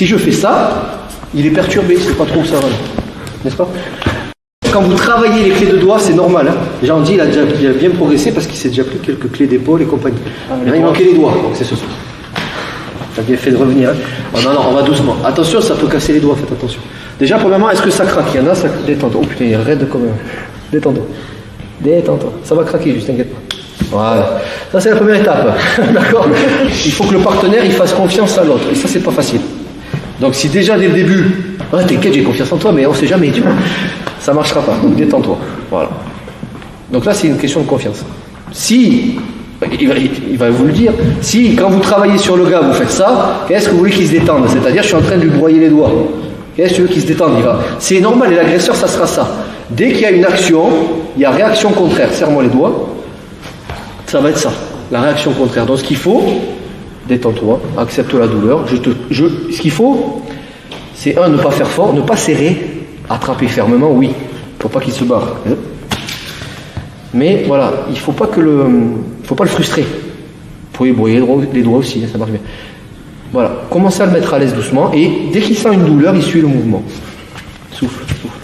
Si je fais ça, il est perturbé, c'est pas trop où ça va, n'est-ce pas? Quand vous travaillez les clés de doigts, c'est normal. Hein. Déjà, on dit il a bien progressé parce qu'il s'est déjà pris quelques clés d'épaule et compagnie. Il manquait les doigts, donc c'est ce soir. T'as bien fait de revenir. Hein. Oh, non, on va doucement. Attention, ça peut casser les doigts, faites attention. Déjà, premièrement, est-ce que ça craque? Il y en a, ça détends-toi. Oh putain, il est raide comme un. Détends-toi. Détends-toi. Ça va craquer, juste, t'inquiète pas. Voilà. Ça, c'est la première étape. D'accord? Il faut que le partenaire il fasse confiance à l'autre. Et ça, c'est pas facile. Donc, si déjà dès le début, ah, t'inquiète, j'ai confiance en toi, mais on sait jamais, tu vois. Ça marchera pas. Donc, détends-toi. Voilà. Donc là, c'est une question de confiance. Si. Il va vous le dire. Si, quand vous travaillez sur le gars, vous faites ça, qu'est-ce que vous voulez qu'il se détende? C'est-à-dire, je suis en train de lui broyer les doigts. Qu'est-ce que tu veux qu'il se détende? C'est normal, et l'agresseur, ça sera ça. Dès qu'il y a une action, il y a réaction contraire. Serre-moi les doigts. Ça va être ça, la réaction contraire. Donc, ce qu'il faut, détends-toi, accepte la douleur. Ce qu'il faut, c'est ne pas faire fort, ne pas serrer, attraper fermement, oui. Il ne faut pas qu'il se barre. Mais voilà, il ne faut pas le frustrer. Vous pouvez broyer les doigts aussi, ça marche bien. Voilà, commencez à le mettre à l'aise doucement et dès qu'il sent une douleur, il suit le mouvement. Souffle, souffle.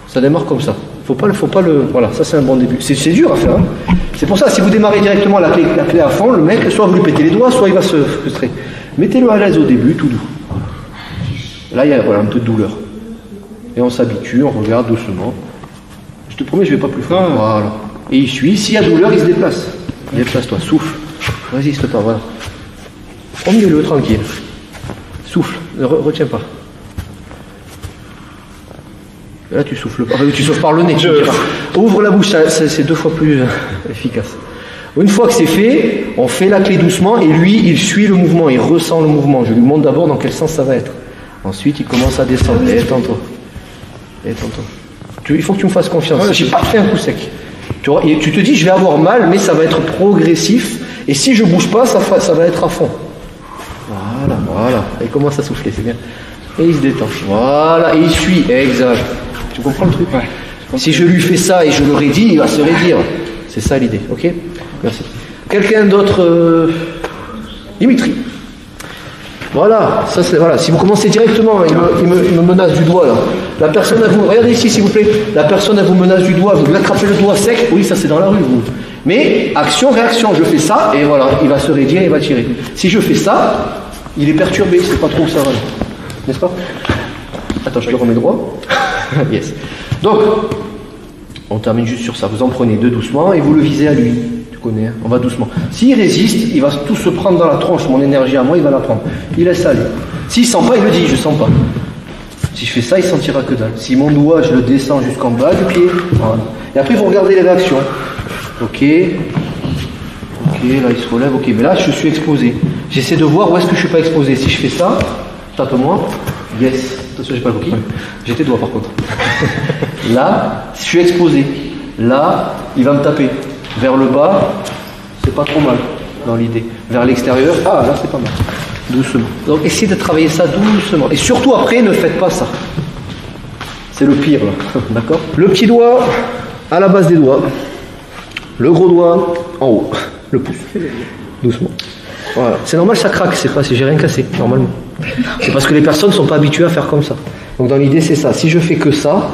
Ça démarre comme ça. Faut pas le. Voilà, ça c'est un bon début. C'est dur à faire. Hein. C'est pour ça, si vous démarrez directement la clé à fond, le mec, soit vous lui pétez les doigts, soit il va se frustrer. Mettez-le à l'aise au début, tout doux. Là, il y a un peu de douleur. Et on s'habitue, on regarde doucement. Je te promets, je vais pas plus fort. Voilà. Et il suit. S'il y a douleur, il se déplace. Déplace-toi, souffle. Résiste pas, voilà. Au milieu, tranquille. Souffle, ne retiens pas. Et là, tu souffles pas. Tu souffles par le nez. Ouvre la bouche, c'est 2 fois plus efficace. Une fois que c'est fait, on fait la clé doucement et lui, il suit le mouvement, il ressent le mouvement. Je lui montre d'abord dans quel sens ça va être. Ensuite, il commence à descendre. Détends-toi. Détends-toi. Il faut que tu me fasses confiance. J'ai pas fait un coup sec. Tu te dis, je vais avoir mal, mais ça va être progressif. Et si je bouge pas, ça va être à fond. Voilà. Il commence à souffler, c'est bien. Et il se détend. Voilà. Et il suit. Exact. Tu comprends le truc? Ouais. Si je lui fais ça et je le raidis, il va se raidir. C'est ça l'idée. Ok? Merci. Quelqu'un d'autre Dimitri. Voilà, ça c'est voilà. Si vous commencez directement, il me menace du doigt là. La personne à vous, regardez ici s'il vous plaît. La personne elle vous menace du doigt, vous lui attrapez le doigt sec. Oui, ça c'est dans la rue. Vous. Mais action, réaction. Je fais ça et voilà, il va se raidir, il va tirer. Si je fais ça, il est perturbé, c'est pas trop où ça va, n'est-ce pas? Attends, je le remets droit. Yes. Donc, on termine juste sur ça. Vous en prenez 2 doucement et vous le visez à lui. Tu connais, hein, on va doucement. S'il résiste, il va tout se prendre dans la tronche. Mon énergie à moi, il va la prendre. Il laisse aller. S'il sent pas, il le dit, je sens pas. Si je fais ça, il sentira que dalle. Si mon doigt, je le descends jusqu'en bas du pied, voilà. Et après, vous regardez les réactions. Ok, là, il se relève. Ok, mais là, je suis exposé. J'essaie de voir où est-ce que je suis pas exposé. Si je fais ça, tape-moi. Yes. Attention, j'ai pas le coquille. J'ai tes doigts par contre. Là, je suis exposé. Là, il va me taper. Vers le bas, c'est pas trop mal dans l'idée. Vers l'extérieur, là c'est pas mal. Doucement. Donc essayez de travailler ça doucement. Et surtout après, ne faites pas ça. C'est le pire là. D'accord? Le petit doigt à la base des doigts. Le gros doigt en haut. Le pouce. Doucement. Voilà. C'est normal, ça craque, c'est pas si j'ai rien cassé, normalement. C'est parce que les personnes ne sont pas habituées à faire comme ça. Donc dans l'idée, c'est ça. Si je fais que ça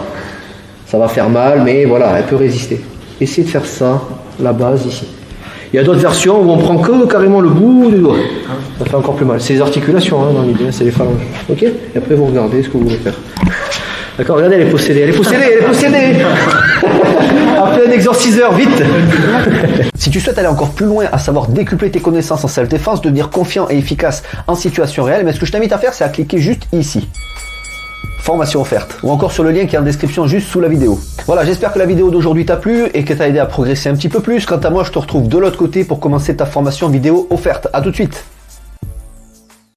va faire mal, mais voilà, elle peut résister. Essayez de faire ça, la base ici. Il y a d'autres versions où on prend que carrément le bout du doigt. Ça fait encore plus mal. C'est les articulations, hein, dans l'idée, c'est les phalanges. Ok? Et après, vous regardez ce que vous voulez faire. D'accord? Regardez, elle est possédée, elle est possédée, elle est possédée. Appelez un exorciseur, vite. Si tu souhaites aller encore plus loin, à savoir décupler tes connaissances en self-défense, devenir confiant et efficace en situation réelle, mais ce que je t'invite à faire, c'est à cliquer juste ici. Formation offerte, ou encore sur le lien qui est en description juste sous la vidéo. Voilà, j'espère que la vidéo d'aujourd'hui t'a plu et que t'a aidé à progresser un petit peu plus. Quant à moi, je te retrouve de l'autre côté pour commencer ta formation vidéo offerte. À tout de suite.